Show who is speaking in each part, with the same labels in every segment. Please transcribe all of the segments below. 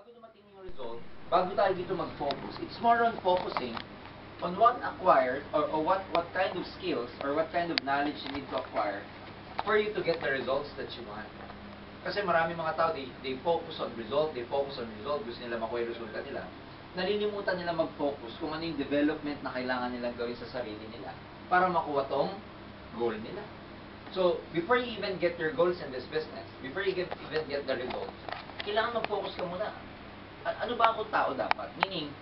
Speaker 1: bago dumating yung result, bago tayo dito mag-focus, it's more on focusing on what acquired or what kind of skills or what kind of knowledge you need to acquire for you to get the results that you want. Kasi marami mga tao, they focus on result, gusto nila makuha yung resulta nila. Nalilimutan nila mag-focus kung ano yung development na kailangan nilang gawin sa sarili nila para makuha tong goal nila. So, before you even get your goals in this business, before you even get the results, kailangan mag-focus ka muna. Ano ba akong tao dapat? Meaning,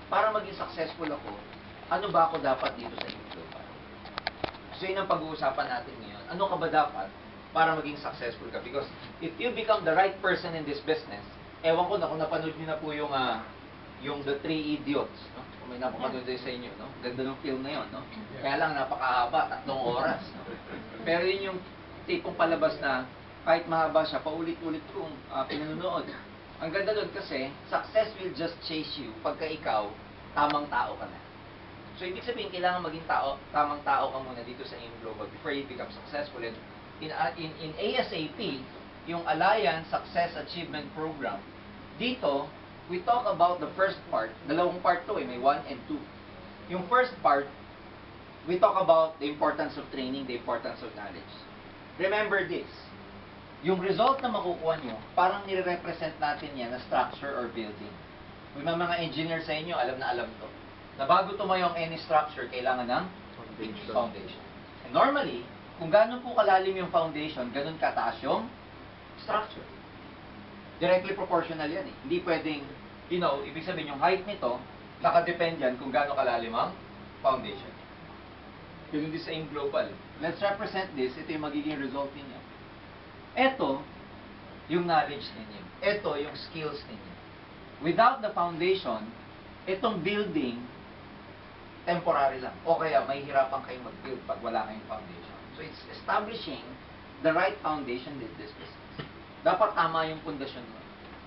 Speaker 1: para maging successful ako, ano ba ako dapat dito sa Global? So, yun ang pag-uusapan natin ngayon. Ano ka ba dapat para maging successful ka? Because if you become the right person in this business, ewan ko na kung napanood nyo na po yung The Three Idiots, no? Kung may napapanood sa inyo, no? Ganda ng film na yun, no? Kaya lang napakahaba, 3 oras, no? Pero yun yung tipong palabas na kahit mahaba siya, paulit-ulit kong pinanonood. Ang ganda doon kasi, success will just chase you pagka ikaw, tamang tao ka na. So, ibig sabihin, kailangan maging tamang tao ka muna dito sa AIM Global before you become successful. And in ASAP, yung Alliance Success Achievement Program, dito, we talk about the first part. Dalawang part to may 1 and 2. Yung first part, we talk about the importance of training, the importance of knowledge. Remember this, yung result na makukuha nyo, parang nire-represent natin yan na structure or building. May mga engineer sa inyo, alam na alam to. Na bago tumayo ang any structure, kailangan ng foundation. And normally, kung gano'n po kalalim yung foundation, gano'n kataas yung structure. Directly proportional yan eh. Hindi pwedeng, ibig sabihin yung height nito, nakadepend yan kung gaano kalalim ang foundation. Yun din sa AIM Global. Let's represent this. Ito yung magiging result ninyo. Ito, yung knowledge ninyo. Ito, yung skills ninyo. Without the foundation, itong building, temporary lang. O kaya, may hirapan kayong mag-build pag wala kayong foundation. So, it's establishing the right foundation in this business. Dapat tama yung pundasyon mo.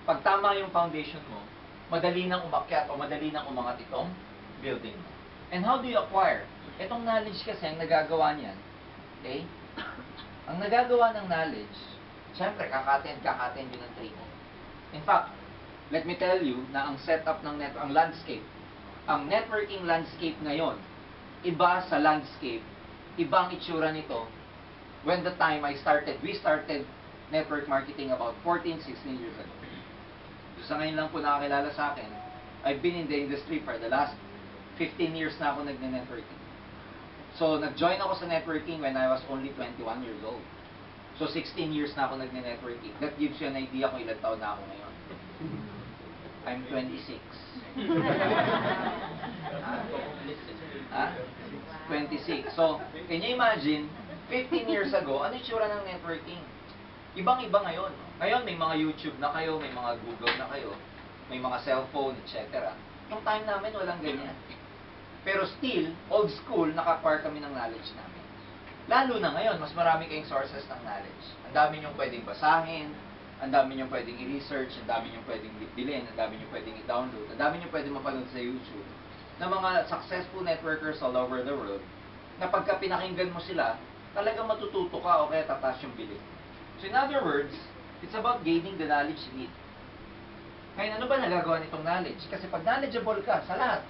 Speaker 1: Pag tama yung foundation mo, madali nang umakyat o madali nang umangat itong building mo. And how do you acquire? Itong knowledge kasi, ang nagagawa niyan, okay? Ang nagagawa ng knowledge, syempre, kaka-attend yun ng training. In fact, let me tell you na ang setup ng ang landscape, ang networking landscape ngayon, iba sa landscape, ibang itsura nito when the time we started network marketing about 14, 16 years ago. So, sa ngayon lang po nakakilala sa akin, I've been in the industry for the last 15 years na ako nagne-networking. So, nag-join ako sa networking when I was only 21 years old. So, 16 years na ako nagne-networking. That gives you an idea kung ilang taon na ako ngayon. I'm 26. 26. So, can you imagine, 15 years ago, ano yung tsura ng networking? Ibang-iba ngayon. Ngayon, may mga YouTube na kayo, may mga Google na kayo, may mga cellphone, etc. Yung time namin, walang ganyan. Pero still, old school, naka-acquire kami ng knowledge namin. Lalo na ngayon, mas marami kayong sources ng knowledge. Ang dami niyong pwedeng basahin, ang dami niyong pwedeng i-research, ang dami niyong pwedeng bilhin, ang dami niyong pwedeng i-download, ang dami niyong pwedeng mapanood sa YouTube na mga successful networkers all over the world na pagka pinakinggan mo sila, talagang matututo ka o kaya tataas yung bilhin. So in other words, it's about gaining the knowledge you need. Ngayon, ano ba nagagawa nitong knowledge? Kasi pag knowledgeable ka sa lahat,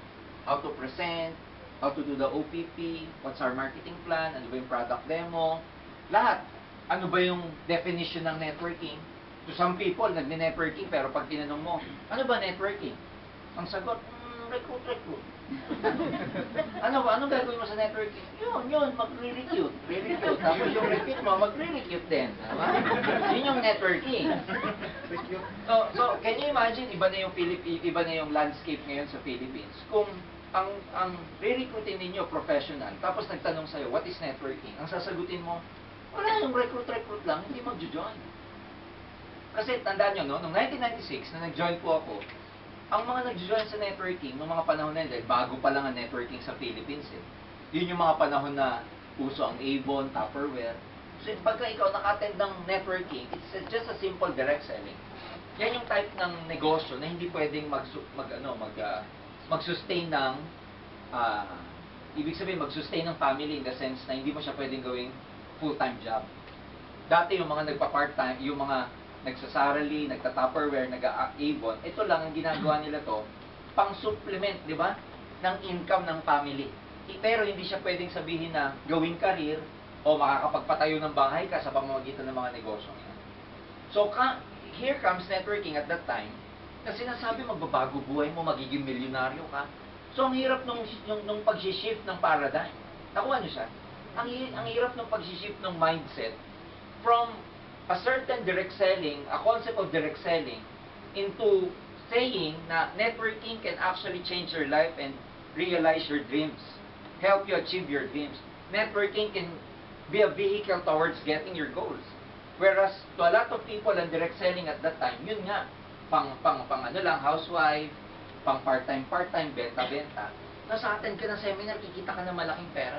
Speaker 1: how to present, how to do the OPP, what's our marketing plan, ano ba yung product demo, lahat. Ano ba yung definition ng networking? To some people, nagne-networking, pero pag tinanong mo, ano ba networking? Ang sagot, recruit. Ano gagawin mo sa networking? Yun, magre-recruit. Tapos yung recruit mo, magre-recruit din. Diba? Yun yung networking. So, can you imagine, iba na yung landscape ngayon sa Philippines. Kung ang re-recruitin ninyo professional, tapos nagtanong sa'yo, what is networking? Ang sasagutin mo, wala yung recruit lang, hindi mag-join. Kasi tandaan nyo, no? Noong 1996, na nag-join po ako, ang mga nag-join sa networking, noong mga panahon na yun, bago pa lang ang networking sa Philippines eh. Yun yung mga panahon na uso ang Avon, Tupperware. So, pagka ikaw naka-attend ng networking, it's just a simple direct selling. Yan yung type ng negosyo na hindi pwedeng mag-sustain ng ibig sabihin, mag-sustain ng family in the sense na hindi mo siya pwedeng gawing full-time job. Dati yung mga nagpa-part-time, yung mga nagsasarali, nagta-Tupperware, nag-Avon. Ito lang ang ginagawa nila to, pang-supplement, di ba, ng income ng family. Pero hindi siya pwedeng sabihin na gawing career o makakapagpatayo ng bahay ka sa pamamagitan ng mga negosyo yan. So, here comes networking at that time, na sinasabi magbabago buhay mo, magiging milyonaryo ka. So, ang hirap nung pag-shift ng paradigm. Nakuha niyo siya? Ang hirap nung pag-shift ng mindset from a certain direct selling, a concept of direct selling, into saying na networking can actually change your life and realize your dreams, help you achieve your dreams. Networking can be a vehicle towards getting your goals. Whereas, to a lot of people, ang direct selling at that time, yun nga, pang ano lang, housewife, pang part-time, benta-benta. Nasa atin ka ng seminar, kikita ka ng malaking pera.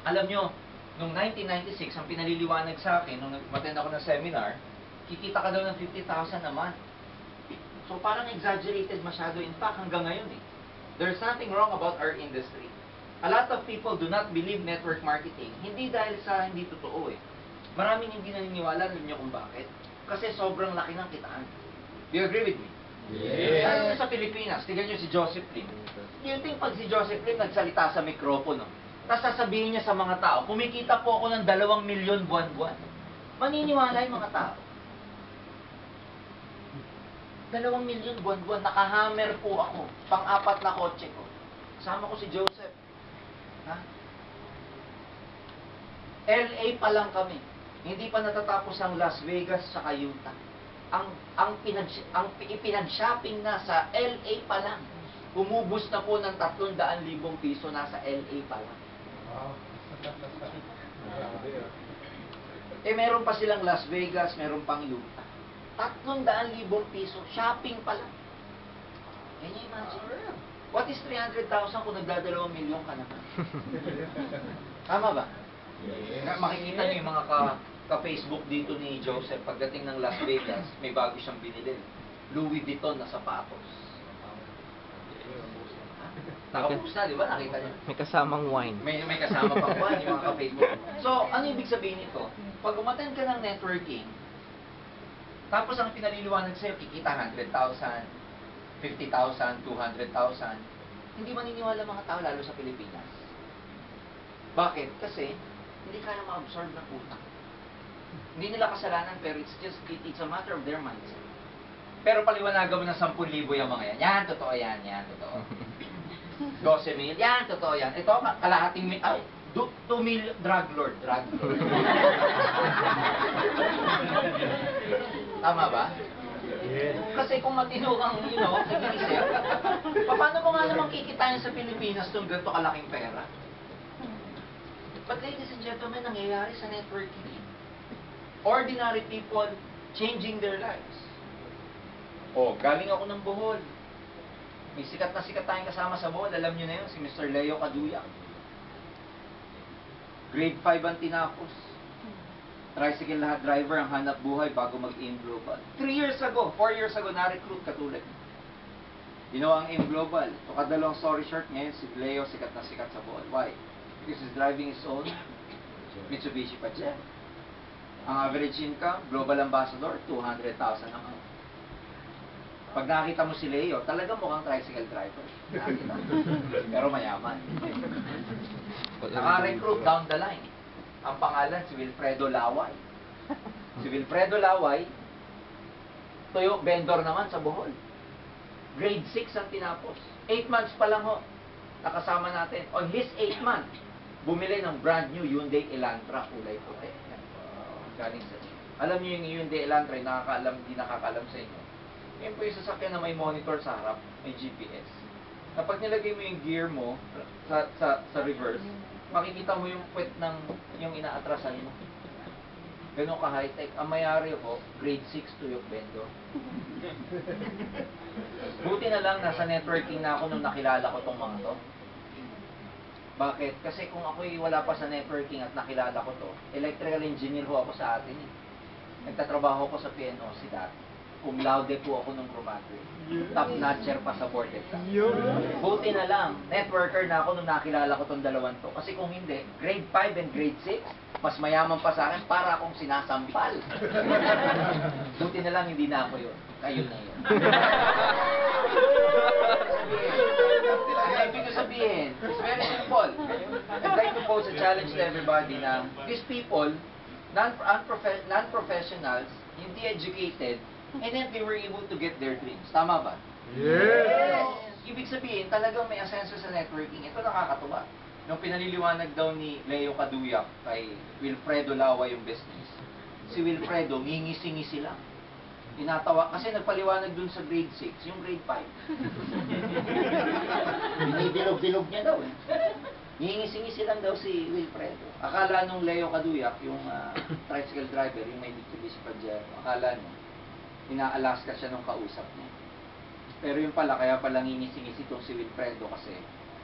Speaker 1: Alam nyo, noong 1996, ang pinaliliwanag sa akin, nung nag-attend ako ng seminar, kikita ka daw ng 50,000 a month. So, parang exaggerated masyado. In fact, hanggang ngayon there's nothing wrong about our industry. A lot of people do not believe network marketing. Hindi dahil sa hindi totoo Maraming hindi naniniwala, alam niyo kung bakit? Kasi sobrang laki ng kitaan. Do you agree with me?
Speaker 2: Yes.
Speaker 1: Lalo na sa Pilipinas, tignan niyo si Joseph Lim. Do you think pag si Joseph Lim nagsalita sa mikropono, tapos sasabihin niya sa mga tao, kumikita po ako ng 2 milyon buwan-buwan. Maniniwala yung mga tao. 2 milyon buwan-buwan, nakahammer po ako. Pang-4 na kotse ko. Kasama ko si Joseph. Ha? LA pa lang kami. Hindi pa natatapos ang Las Vegas sa Utah. Ang ipinag-shopping na sa LA pa lang. Umubos na po ng 300,000 piso nasa LA pa lang. Meron pa silang Las Vegas, meron pang Utah. 300,000 piso, shopping pa lang. Can you imagine? What is 300,000 kung nagdadalawang milyon ka naman? Tama ba?
Speaker 2: Yes.
Speaker 1: Makikita niyo yung mga ka-Facebook dito ni Joseph, pagdating ng Las Vegas, may bago siyang binili. Louis Vuitton na sapatos. Nakapost na, di ba? Nakita niyo?
Speaker 3: May kasamang wine.
Speaker 1: May kasama pang wine, yung mga ka-Facebook. So, ano ibig sabihin nito? Pag umattend ka ng networking, tapos ang pinaliliwanag sa'yo, kikita 100,000, 50,000, 200,000, hindi maniniwala mga tao, lalo sa Pilipinas. Bakit? Kasi, hindi kaya ma-absorb ng utang. Hindi nila kasalanan, pero it's a matter of their mindset. Pero paliwanagan mo ng 10,000 yung mga yan. Yan, totoo yan, totoo. 12 mil, yan, totoo yan. Ito, kalahating mil, 2 million, drug lord. Tama ba?
Speaker 2: Yes.
Speaker 1: Kasi kung matino kang, nag-iisip, paano mo nga naman kikitain sa Pilipinas itong ganito kalaking pera? But ladies and gentlemen, nangyayari sa networking. Ordinary people changing their lives. Galing ako ng Bohol. May sikat na sikat tayong kasama sa Bohol. Alam niyo na yun, si Mr. Leo Caduyak. Grade 5 ang tinapos. Tricycle lahat driver ang hanap buhay bago mag-AIM Global. 4 years ago, na-recruit katulad. Ginawa ang AIM Global. So, kadalawang story short ngayon, si Leo sikat na sikat sa Bohol. Why? Because he's driving his own Mitsubishi Pajero. Ang average income, global ambassador, 200,000 a month. Pag nakita mo si Leo, talagang mukhang tricycle driver. Nakita mo. Pero mayaman. Naka-recruit down the line. Ang pangalan, si Wilfredo Laway. Si Wilfredo Laway, tuyo, vendor naman sa Bohol. Grade 6 ang tinapos. 8 months pa lang ho. Nakasama natin. On his 8th month, bumili ng brand new Hyundai Elantra, kulay puti. Galing sa alam niyo yung Hyundai Elantra, hindi nakakaalam sa inyo. Yan po yung sasakyan na may monitor sa harap, may GPS. Kapag nilagay mo yung gear mo sa reverse, makikita mo yung puwet ng yung inaatrasan mo. Ganun ka high-tech. Ang mayari ko, grade 6 tuyok vendor. Buti na lang, nasa networking na ako nung nakilala ko tong mga to. Bakit? Kasi kung ako'y wala pa sa networking at nakilala ko to, electrical engineer ho ako sa atin. Nagtatrabaho ko sa PNOC dati. cum laude po ako ng chromatry. Top notcher pa sa board exam.
Speaker 2: Yun.
Speaker 1: Buti na lang, networker na ako nung nakilala ko tong dalawang to. Kasi kung hindi, grade 5 and grade 6, mas mayaman pa sa akin para akong sinasampal. Buti na lang, hindi na ako yun. Kayo na yun. Ang ibig ko sabihin, it's very simple. I'd like to pose a challenge to everybody na these people, non-professionals, hindi educated, and then they were able to get their dreams. Tama ba?
Speaker 2: Yes.
Speaker 1: Ibig sabihin, talagang may asenso sa networking. Ito nakakatuwa. Nung pinaliliwanag daw ni Leo Caduyac kay Wilfredo Lawa yung business, si Wilfredo, ngingisi-ngisi lang. Tinatawa, kasi nagpaliwanag dun sa grade 6, yung grade 5. Binidilog-dilog niya daw eh. Ngingisi-ngisi lang daw si Wilfredo. Akala nung Leo Caduyac, yung tricycle driver, yung may Mitsubishi Pajero, akala nung ina-Alaska siya nung kausap niya. Pero yung pala, kaya pala ngingisi-ngisi itong si Wilfredo kasi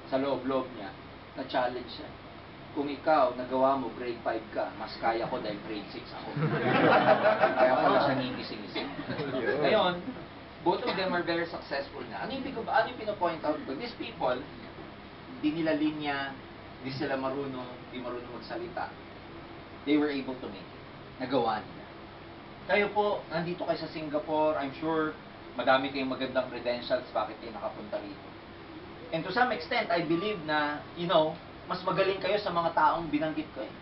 Speaker 1: sa loob-loob niya, na-challenge siya. Kung ikaw, nagawa mo, grade 5 ka, mas kaya ko dahil grade 6 ako. Kaya pala siya ngingisi-ngisi. Ngayon, both of them are very successful na. Ano yung pinapoint out ko? These people, di nila linya, di sila marunong, di marunong magsalita. They were able to make it. Nagawa nila. Kayo po, nandito kayo sa Singapore, I'm sure, madami kayong magandang credentials, bakit kayo nakapunta rito. And to some extent, I believe na, you know, mas magaling kayo sa mga taong binanggit ko eh.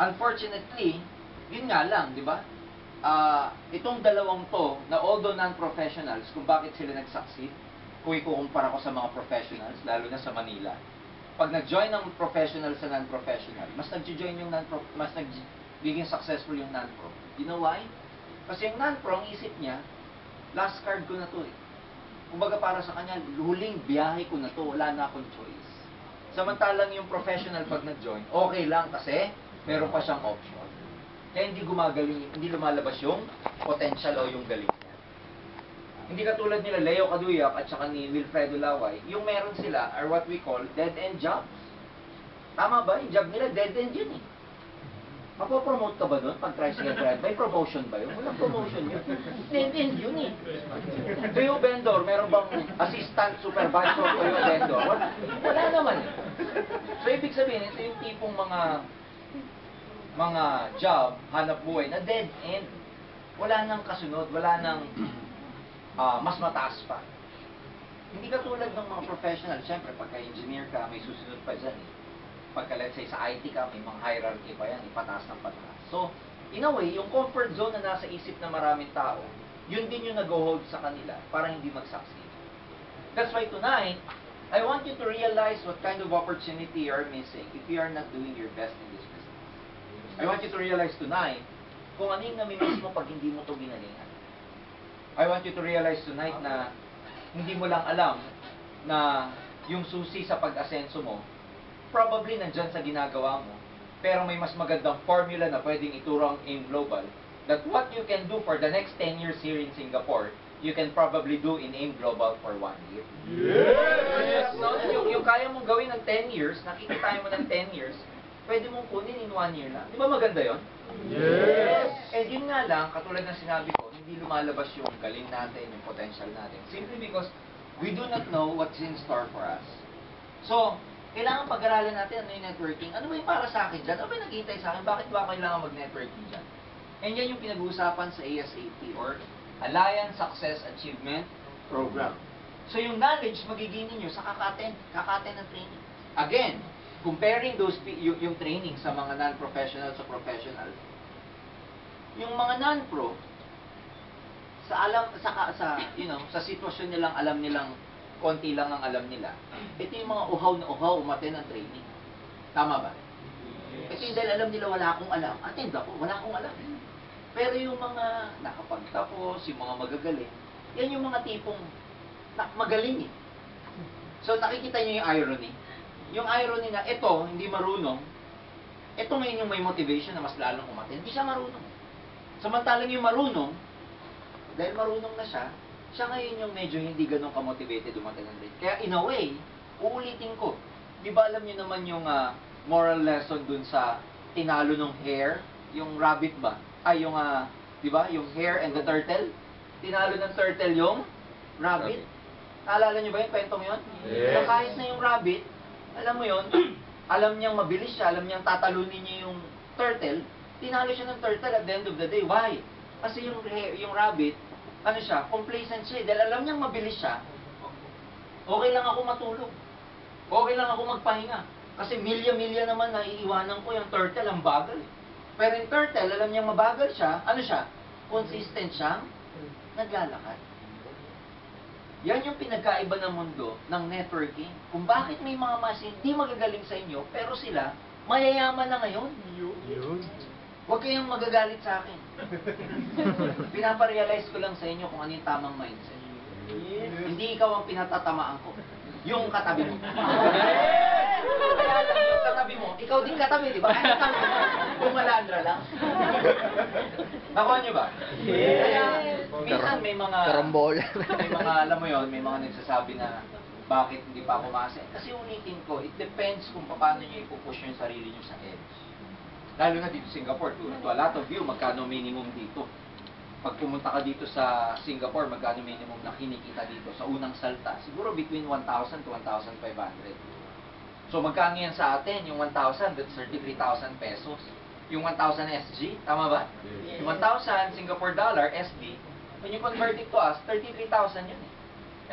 Speaker 1: Unfortunately, yun nga lang, di ba? Itong dalawang to, na although non-professionals, kung bakit sila nag-succeed, kung ikukumpara ko sa mga professionals, lalo na sa Manila, pag nag-join ng professional sa non-professional, mas nag-join yung mas nagiging successful yung non-pro. You know why? Kasi yung non-pro, ang isip niya, last card ko na to eh. Kumbaga para sa kanya, huling biyahe ko na to, wala na akong choice. Samantalang yung professional pag nag-join, okay lang kasi meron pa siyang option. Kaya hindi gumagaling, hindi lumalabas yung potential o yung galing niya. Hindi katulad nila Leo Caduyac at saka ni Wilfredo Laway, yung meron sila are what we call dead-end jobs. Tama ba? Yung job nila, dead-end yun eh. Mapopromote ka ba doon pag tricycle drive? May promotion ba yun? Walang promotion yun. Dead-end yun eh. So yung vendor, meron bang assistant supervisor o yung vendor? Wala naman eh. So ibig sabihin, ito yung tipong mga job, hanap buhay na dead-end. Wala nang kasunod, wala nang mas mataas pa. Hindi katulad ng mga professional. Siyempre, pagka engineer ka, may susunod pa dyan eh. Pagka let's say sa IT ka, may mga hierarchy pa yan, ipataas ng pataas. So, in a way, yung comfort zone na nasa isip ng maraming tao, yun din yung nag-hold sa kanila para hindi mag-succeed. That's why tonight, I want you to realize what kind of opportunity you are missing if you are not doing your best in this business. I want you to realize tonight kung ano yung namimiss mo pag hindi mo ito ginalingan. I want you to realize tonight na hindi mo lang alam na yung susi sa pag-asenso mo probably nandyan sa ginagawa mo, pero may mas magandang formula na pwedeng iturong in global, that what you can do for the next 10 years here in Singapore, you can probably do in AIM Global for 1 year.
Speaker 2: Yes!
Speaker 1: No, yung kaya mong gawin ng 10 years, nakikita mo ng 10 years, pwede mong kunin in 1 year lang. Di ba maganda yon?
Speaker 2: Yes!
Speaker 1: And yun nga lang, katulad ng sinabi ko, hindi lumalabas yung galing natin, yung potential natin. Simply because we do not know what's in store for us. So, kailangan pag-aralan natin ano yung networking. Ano ba yung para sa akin dyan? Ano ba yung naghihintay sa akin? Bakit ba kailangan mag-networking dyan? And yan yung pinag-uusapan sa ASAP or Alliance Success Achievement Program. So yung knowledge magiging ninyo sa kaka-attend ng training. Again, comparing those yung training sa mga non-professional sa professional, yung mga non-pro sa sitwasyon nilang alam nilang konti lang ang alam nila. Ito yung mga uhaw na uhaw umaten ng training. Tama ba? Ito yung dahil alam nila wala akong alam. Attend ako, wala akong alam. Pero yung mga nakapagtapos, yung mga magagaling, yan yung mga tipong magaling eh. So nakikita niyo yung irony. Yung irony na ito, hindi marunong, ito ngayon yung may motivation na mas lalong umaten. Hindi siya marunong. Samantalang yung marunong, dahil marunong na siya ngayon yung medyo hindi ganun ka-motivated umaten ng grade. Kaya in a way, uulitin ko. Di ba alam niyo naman yung moral lesson dun sa tinalo ng hare, yung rabbit ba? Ay, yung, di ba? Yung hare and the turtle. tinalo ng turtle yung rabbit. Naalala niyo ba yung kwentong yun?
Speaker 2: Yes.
Speaker 1: Na kahit na yung rabbit, alam mo yun, alam niyang mabilis siya, alam niyang tatalunin niya yung turtle, tinalo siya ng turtle at the end of the day. Why? Kasi yung rabbit, ano siya, complacent siya. Dahil alam niyang mabilis siya, okay lang ako matulog. Okay lang ako magpahinga. Kasi milya-milya naman na iiwanan ko yung turtle, ang bagal. Pero yung turtle, alam niyang mabagal siya, ano siya? Consistent siyang naglalakad. Yan yung pinagkaiba ng mundo ng networking. Kung bakit may mga mas hindi magagaling sa inyo, pero sila, mayayaman na ngayon.
Speaker 2: Yun.
Speaker 1: Huwag kayong magagalit sa akin. Pinaparealize ko lang sa inyo kung ano yung tamang mindset. Hindi ikaw ang pinatatamaan ko. Yung katabi mo. Kaya lang, yung katabi mo, ikaw din katabi, di ba? Ang katabi mo, bumalandra lang. Nakuha niyo ba? Kaya, minsan may mga...
Speaker 3: Karambola.
Speaker 1: may mga, alam mo yon, may mga nagsasabi na bakit hindi pa ako umasa. Kasi ulitin ko, it depends kung paano nyo ipupush yung sarili nyo sa edge. Lalo na dito sa Singapore, to a lot of you, magkano minimum dito? Pag pumunta ka dito sa Singapore, magkano minimum na kinikita dito sa unang salta? Siguro between 1,000 to 1,500. So magkano yan sa atin? Yung 1,000, that's 33,000 pesos. Yung 1,000 SG, tama ba? Yung 1,000 Singapore dollar, SG, when you convert it to us, 33,000 yun eh.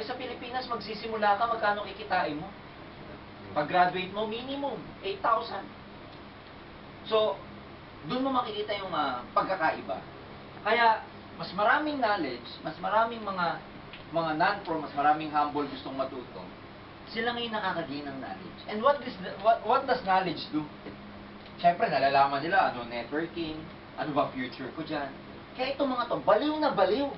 Speaker 1: Sa Pilipinas, magsisimula ka, magkano kikitain mo? Pag-graduate mo, minimum, 8,000. So, doon mo makikita yung pagkakaiba. Kaya, mas maraming knowledge, mas maraming mga non-pro, mas maraming humble gustong matuto, sila ngayon nakakagain ng knowledge. And what does knowledge do? Siyempre, nalalaman nila ano networking, ano ba future ko dyan. Kaya itong mga to, baliw na baliw.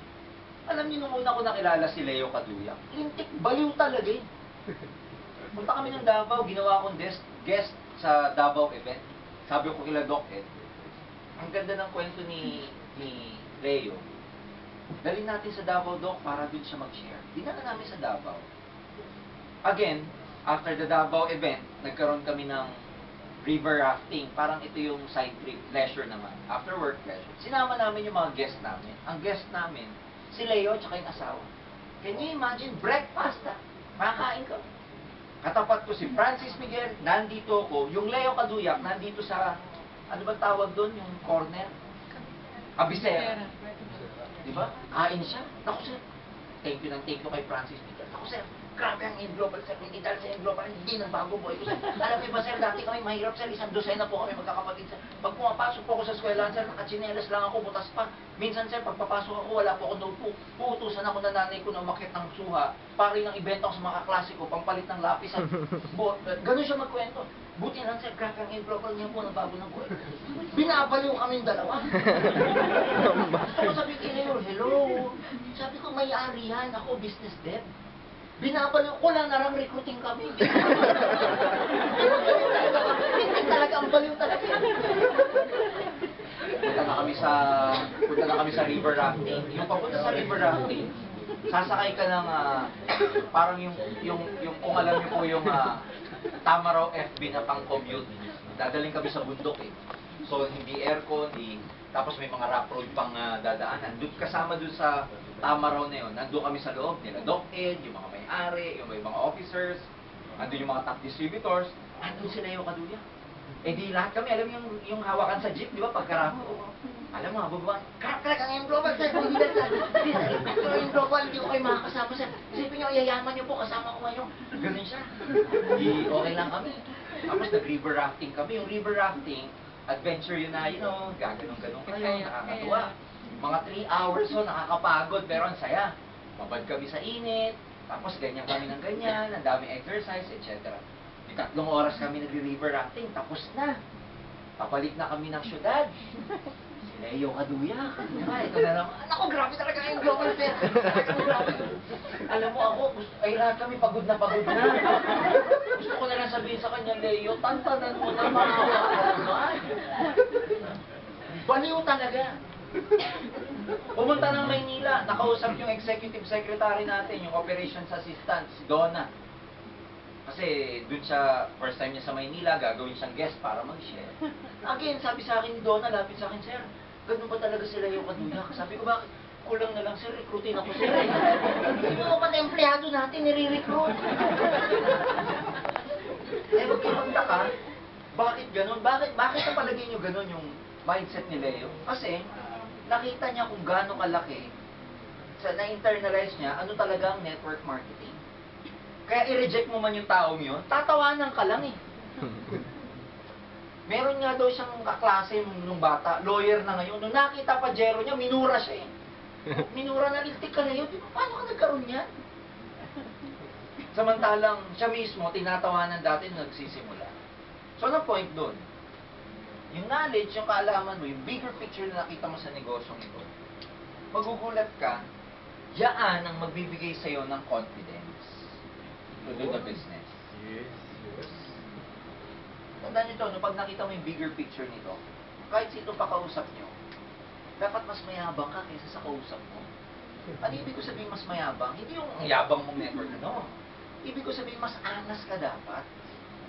Speaker 1: Alam niyo, nung una ko nakilala si Leo Caduyak, lintik, baliw talaga eh. Punta kami ng Davao, ginawa akong guest sa Davao event. Sabi ko kila Doc Ed, ang ganda ng kwento ni Leo. Dalhin natin sa Davao, Doc, para dun siya mag-share. Dinala namin sa Davao. Again, after the Davao event, nagkaroon kami ng river rafting. Parang ito yung side trip, leisure naman. After work, leisure. Sinama namin yung mga guest namin. Ang guest namin, si Leo at yung asawa. Can you imagine? Breakfast ah. Makakain ka. Katapat ko si Francis Miguel, nandito ko. Yung Leo Caduyak, nandito sa, ano ba tawag doon? Yung corner? Abisera. Diba? Kain siya. Naku sir, thank you kay Francis Miguel. Naku sir, grabe ang in-global sir. Hindi dahil sa in-global, hindi nang bago boy ko sir. Alam niyo ba sir, dati kami mahirap sir. Isang dosena po kami magkakapatid sir. Pag pumapasok po ako sa eskwelahan sir, nakatsinelas lang ako, butas pa. Minsan sir, pag papasok ako, wala po ako notebook. Puutusan ako na nanay ko na umakyat ng suha. Para yung ibenta ko sa mga klase ko, pampalit ng lapis. Ganun siya magkwento. Buti lang sir, grabe ang in-global niya po, nabago ng buhay. Binabaliw kaming dalawa. Ako sabi ko, hello. Sabi ko, may-ari yan. Ako, business dev. Binabaliw ko lang, narang recruiting kami. Hindi talaga, ang baliw talaga. Punta na kami sa river rafting. Yung papunta sa river rafting, sasakay ka ng, parang yung kung alam niyo po yung, Tamaraw FB na pang-commute. Dadaling kami sa bundok eh. So, hindi aircon, tapos may mga rough road pang dadaanan. Kasama doon sa Tamaraw na yun, nandun kami sa loob nila. Doc Ed, yung mga may-ari, yung may mga officers, nandun yung mga top distributors, nandun sila yung Caduyak. Eh di lahat kami, alam yung hawakan sa jeep, di ba, pagkarap. Alam mo, bababa, karap ang yung global, sir, hindi lang, sir. Pero yung global, hindi ko kayo makakasama, sir. Isipin nyo, yayaman nyo po, kasama ko ngayon. Ganun siya. Di, okay lang kami. Tapos nag-river rafting kami. Yung river rafting, adventure yun na, gaganong-ganong kayo, nakakatuwa. Mga 3 hours, so nakakapagod, pero ang saya. Mabad kami sa init, tapos ganyan kami ng ganyan, ang daming exercise, etc. 3 oras kami nagre-river rafting, tapos na. Papalit na kami ng syudad. Si Leo Caduyak. Diba? Ito na naman. Naku, grabe talaga yung global fair. Grabe. Alam mo ako, ay lahat kami pagod na pagod na. Gusto ko na lang sabihin sa kanya, Leo, tantanan mo na maawa naman. Baliw talaga. Pumunta ng Maynila, nakausap yung executive secretary natin, yung operations assistant, si Donna. Kasi doon siya, first time niya sa Maynila, gagawin siyang guest para mag-share. Again, sabi sa akin ni Donna, lapit sa akin, sir, ganun ba talaga sila yung Caduyak? Sabi ko, bakit? kulang na lang sir, recruitin ako sir. Hindi mo pati empleyado natin, nire-recruit. Eh, huwag kayo magtaka. Bakit ganun? Bakit ang palagay nyo ganun yung mindset ni Leo? Kasi, nakita niya kung gaano kalaki, na-internalize niya, ano talaga ang network marketing. Kaya i-reject mo man yung taong yun, tatawanan ka lang eh. Meron nga daw siyang kaklase nung bata, lawyer na ngayon. Nung nakita pa Jero niya, minura siya eh. Minura na, lintik ka na yun. Paano ka nagkaroon yan? Samantalang siya mismo, tinatawanan dati nung nagsisimula. So, ano point doon? Yung knowledge, yung kaalaman mo, yung bigger picture na nakita mo sa negosyong ito, magugulat ka, yaan ang magbibigay sa'yo ng confidence to do the business.
Speaker 2: Yes. Yes.
Speaker 1: Tandaan nyo ito, no, pag nakita mo yung bigger picture nito, kahit sino pa kausap nyo, dapat mas mayabang ka kaysa sa kausap mo. Ano ibig ko sabihin mas mayabang? Hindi yung yabang mong network, no. Ibig ko sabihin mas anas ka dapat.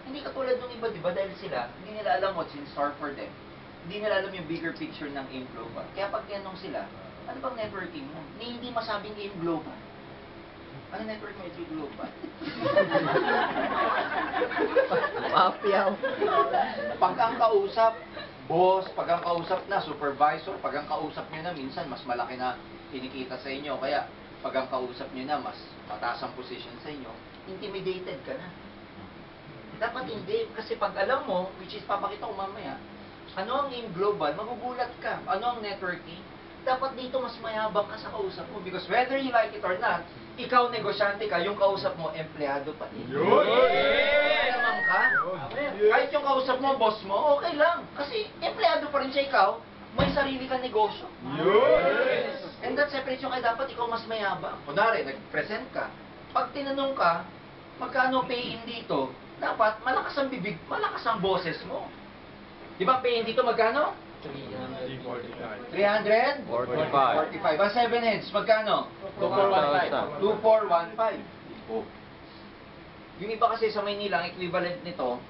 Speaker 1: Hindi katulad ng iba, di ba? Dahil sila, hindi nila alam what's in store for them. Hindi nila alam yung bigger picture ng AIM Global. Kaya pag tinanong sila, ano bang networking mo? Hindi masabing AIM Global. Ano network mo AIM Global?
Speaker 3: Mapiyaw.
Speaker 1: Pag ang kausap, boss, pag ang kausap na, supervisor, pag ang kausap nyo na, minsan mas malaki na kinikita sa inyo. Kaya pag ang kausap nyo na, mas mataas ang position sa inyo, intimidated ka na. Dapat hindi. Kasi pag alam mo, which is papakita ko mamaya, ano ang AIM Global, magugulat ka. Ano ang networking? Dapat dito mas mayabang ka sa kausap mo. Because whether you like it or not, ikaw negosyante ka, yung kausap mo, empleyado pa din.
Speaker 2: Yun!
Speaker 1: Kaya naman ka.
Speaker 2: Yes.
Speaker 1: Kahit yung kausap mo, boss mo, okay lang. Kasi empleyado pa rin siya ikaw, may sarili kang negosyo.
Speaker 2: Yes.
Speaker 1: And that separation kaya dapat ikaw mas mayabang. Kunwari, nag-present ka. Pag tinanong ka, magkano pay-in dito, dapat malakas ang bibig, malakas ang boses mo. Di ba pay-in dito magkano?
Speaker 2: 345.
Speaker 1: 300?
Speaker 3: 45.
Speaker 1: 45. Ang 7 heads, magkano?
Speaker 3: 2415.
Speaker 1: 2415. Oh. Yung iba kasi sa Maynila, ang equivalent nito,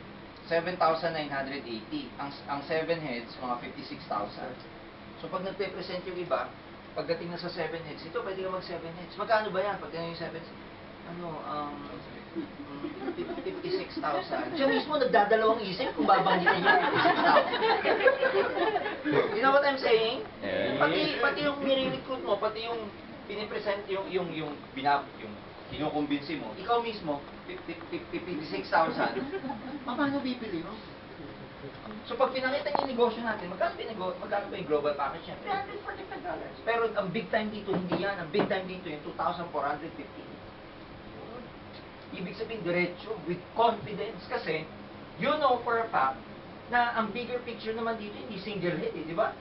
Speaker 1: 7,980. Ang 7 heads, mga 56,000. So pag nagpe-present yung iba, pagdating na sa 7 heads, ito pwede ka mag 7 heads. Magkano ba yan? Pag yung 7 heads, 56,000. Siya mismo nagdadalawang isip kung babanggitin niya 56,000. You know what I'm saying?
Speaker 3: Yeah.
Speaker 1: Pati yung nire-recruit mo, pati yung pinipresent yung kinukumbinsi mo, ikaw mismo, 56,000. Paano bibili mo? So pag pinakita niyo yung negosyo natin, magkano ba yung global package niya? $345. Pero ang big time dito, hindi yan. Ang big time dito, yung 2,450. Ibig sabihin, diretso, with confidence. Kasi, you know for a fact, na ang bigger picture naman dito, hindi single head, di ba?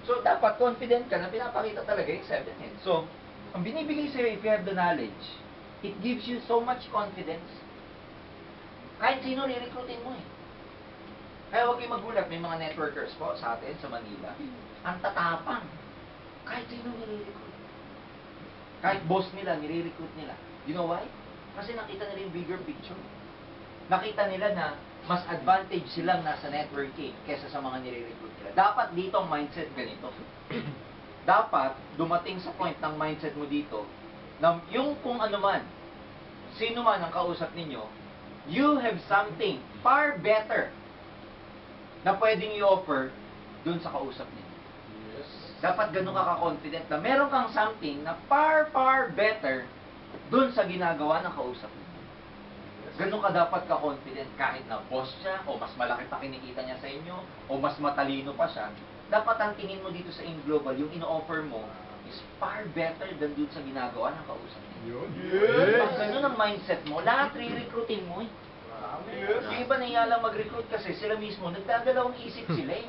Speaker 1: So, dapat confident ka na pinapakita talaga yung 7 heads. So, ang binibigay sa'yo, if you have the knowledge, it gives you so much confidence. Kahit sino re-recruitin mo eh. Kaya huwag kayong magulat, may mga networkers po sa atin, sa Manila. Ang tatapang. Kahit sino nire-recruit. Kahit boss nila, nire-recruit nila. You know why? Kasi nakita nila yung bigger picture. Nakita nila na mas advantage silang nasa networking kesa sa mga nire-recruit nila. Dapat dito ang mindset ganito. Dapat dumating sa point ng mindset mo dito na yung kung ano man, sino man ang kausap ninyo, you have something far better na pwedeng i-offer dun sa kausap ninyo.
Speaker 2: Yes.
Speaker 1: Dapat ganun ka ka-confident na meron kang something na far, far better dun sa ginagawa ng kausap mo. Ganun ka dapat ka-confident kahit na boss siya, o mas malaki pa kinikita niya sa inyo, o mas matalino pa siya. Dapat ang tingin mo dito sa AIM Global, yung in-offer mo is far better than dun sa ginagawa ng kausap mo.
Speaker 2: Yun.
Speaker 1: Pag ganun ang mindset mo, lahat re-recruitin mo eh. Yung iba nahiya lang mag-recruit kasi sila mismo, nagdadalawang isip sila eh.